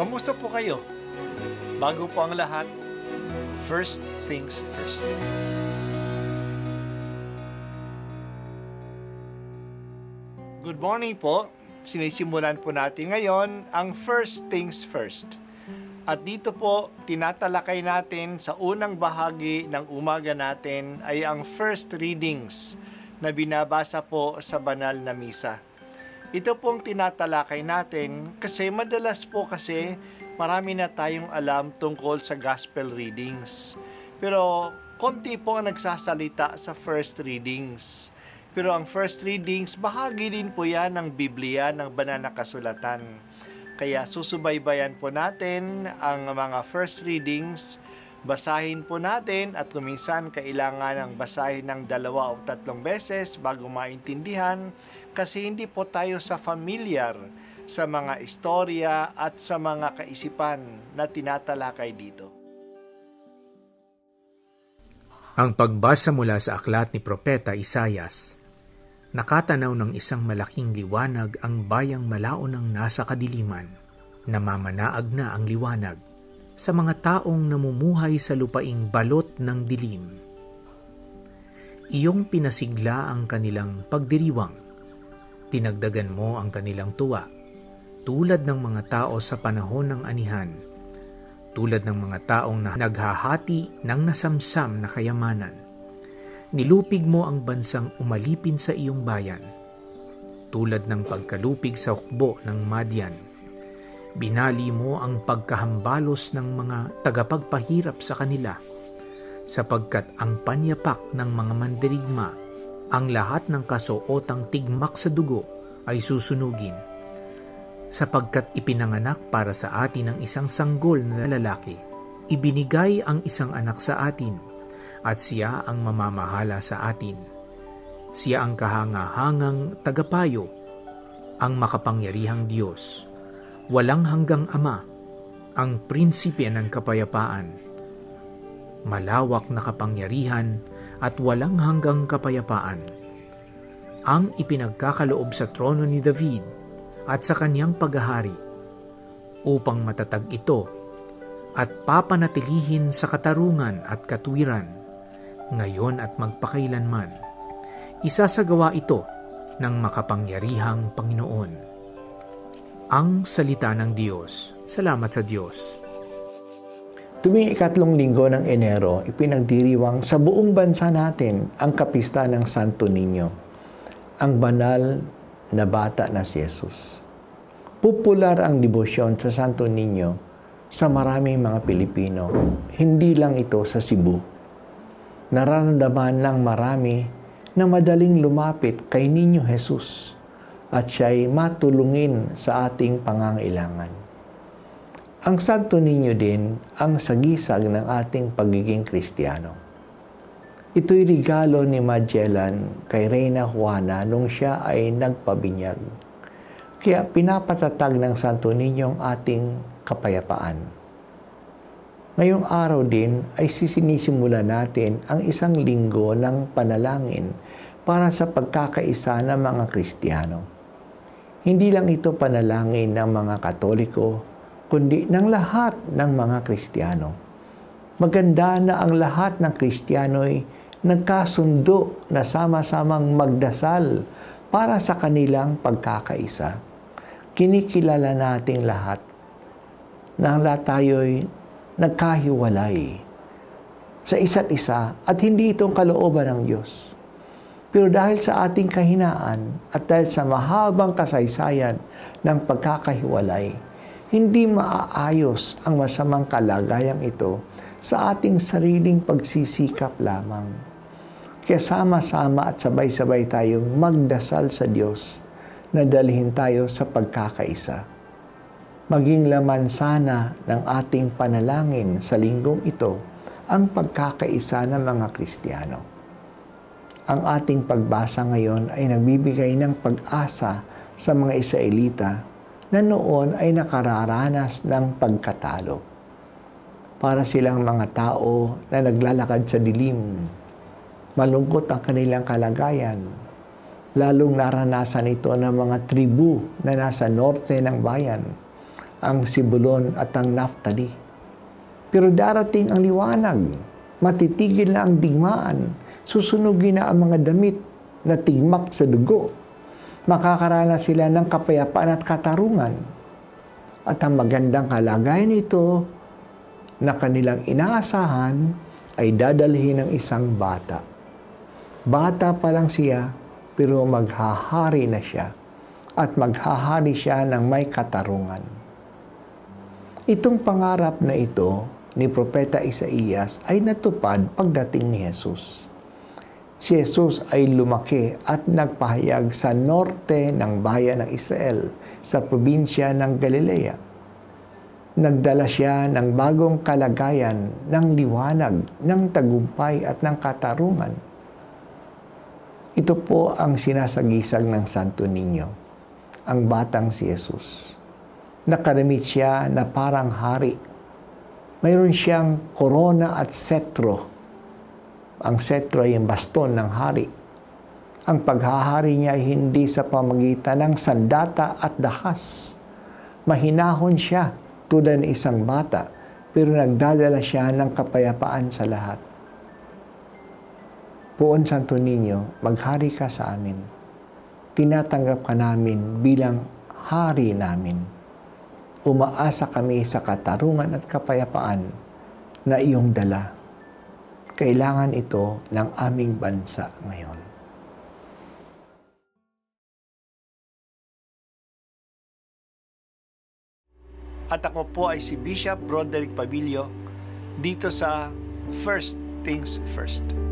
Kamusta po kayo? Bago po ang lahat, first things first. Good morning po. Sinisimulan po natin ngayon ang first things first. At dito po, tinatalakay natin sa unang bahagi ng umaga natin ay ang first readings na binabasa po sa banal na misa. Ito pong tinatalakay natin kasi madalas po kasi marami na tayong alam tungkol sa gospel readings. Pero konti po ang nagsasalita sa first readings. Pero ang first readings, bahagi din po yan ng Biblia, ng banal na kasulatan. Kaya susubaybayan po natin ang mga first readings, basahin po natin at kuminsan kailangan ng basahin ng 2 o 3 beses bago maintindihan kasi hindi po tayo familiar sa mga istorya at sa mga kaisipan na tinatalakay dito. Ang pagbasa mula sa aklat ni Propeta Isaias. Nakatanaw ng isang malaking liwanag ang bayang malaonang nasa kadiliman. Namamanaag na ang liwanag sa mga taong namumuhay sa lupaing balot ng dilim. Iyong pinasigla ang kanilang pagdiriwang. Tinagdagan mo ang kanilang tuwa, tulad ng mga tao sa panahon ng anihan, tulad ng mga taong naghahati ng nasamsam na kayamanan. Nilupig mo ang bansang umalipin sa iyong bayan, tulad ng pagkalupig sa hukbo ng Madian. Binali mo ang pagkahambalos ng mga tagapagpahirap sa kanila, sapagkat ang panyapak ng mga mandirigma, ang lahat ng kasuotang tigmak sa dugo ay susunugin, sapagkat ipinanganak para sa atin ang isang sanggol na lalaki. Ibinigay ang isang anak sa atin, at siya ang mamamahala sa atin. Siya ang kahangahangang tagapayo, ang makapangyarihang Diyos, walang hanggang Ama, ang prinsipe ng kapayapaan. Malawak na kapangyarihan at walang hanggang kapayapaan. Ang ipinagkakaloob sa trono ni David at sa kanyang paghahari, upang matatag ito at papanatilihin sa katarungan at katwiran, ngayon at magpakailanman. Isasagawa ito ng makapangyarihang Panginoon. Ang salita ng Diyos. Salamat sa Diyos. Tuwing 2 linggo ng Enero, ipinagdiriwang sa buong bansa natin ang kapista ng Santo Niño, ang banal na bata na si Jesus. Popular ang debosyon sa Santo Niño sa maraming mga Pilipino, hindi lang ito sa Cebu. Nararamdaman ng marami na madaling lumapit kay Niño Jesus at siya'y matulungin sa ating pangangailangan. Ang Santo Niño din ang sagisag ng ating pagiging Kristiyano. Ito'y regalo ni Magellan kay Reyna Juana nung siya ay nagpabinyag. Kaya pinapatatag ng Santo Niño ang ating kapayapaan. Ngayong araw din ay sinisimula natin ang isang linggo ng panalangin para sa pagkakaisa ng mga Kristiyano. Hindi lang ito panalangin ng mga Katoliko, kundi ng lahat ng mga Kristiyano. Maganda na ang lahat ng Kristiyano ay nagkasundo na sama-samang magdasal para sa kanilang pagkakaisa. Kinikilala nating lahat na lahat tayo'y nagkahiwalay sa isa't isa at hindi itong kalooban ng Diyos. Pero dahil sa ating kahinaan at dahil sa mahabang kasaysayan ng pagkakahiwalay, hindi maaayos ang masamang kalagayang ito sa ating sariling pagsisikap lamang. Kaya sama-sama at sabay-sabay tayong magdasal sa Diyos na dalhin tayo sa pagkakaisa. Maging laman sana ng ating panalangin sa linggong ito ang pagkakaisa ng mga Kristiyano. Ang ating pagbasa ngayon ay nagbibigay ng pag-asa sa mga Israelita na noon ay nakararanas ng pagkatalo. Para silang mga tao na naglalakad sa dilim. Malungkot ang kanilang kalagayan. Lalong naranasan ito ng mga tribu na nasa norte ng bayan ang Sibulon at ang Naphtali. Pero darating ang liwanag, matitigil na ang digmaan, susunugin na ang mga damit na tigmak sa dugo. Makakaranas sila ng kapayapaan at katarungan. At ang magandang kalagayan nito na kanilang inaasahan ay dadalhin ng isang bata. Bata pa lang siya, pero maghahari na siya. At maghahari siya ng may katarungan. Itong pangarap na ito ni Propeta Isaías ay natupad pagdating ni Jesus. Si Jesus ay lumaki at nagpahayag sa norte ng bayan ng Israel, sa probinsya ng Galilea. Nagdala siya ng bagong kalagayan, ng liwanag, ng tagumpay at ng katarungan. Ito po ang sinasagisag ng Santo Niño, ang batang si Jesus. Nakaramit siya na parang hari. Mayroon siyang korona at setro. Ang setro ay yung baston ng hari. Ang paghahari niya ay hindi sa pamagitan ng sandata at dahas. Mahinahon siya tulad ng isang bata, pero nagdadala siya ng kapayapaan sa lahat. Poon Santo Niño, maghari ka sa amin. Tinatanggap ka namin bilang hari namin. Umaasa kami sa katarungan at kapayapaan na iyong dala. Kailangan ito ng aming bansa ngayon. At ako po ay si Bishop Broderick Pabilio dito sa First Things First.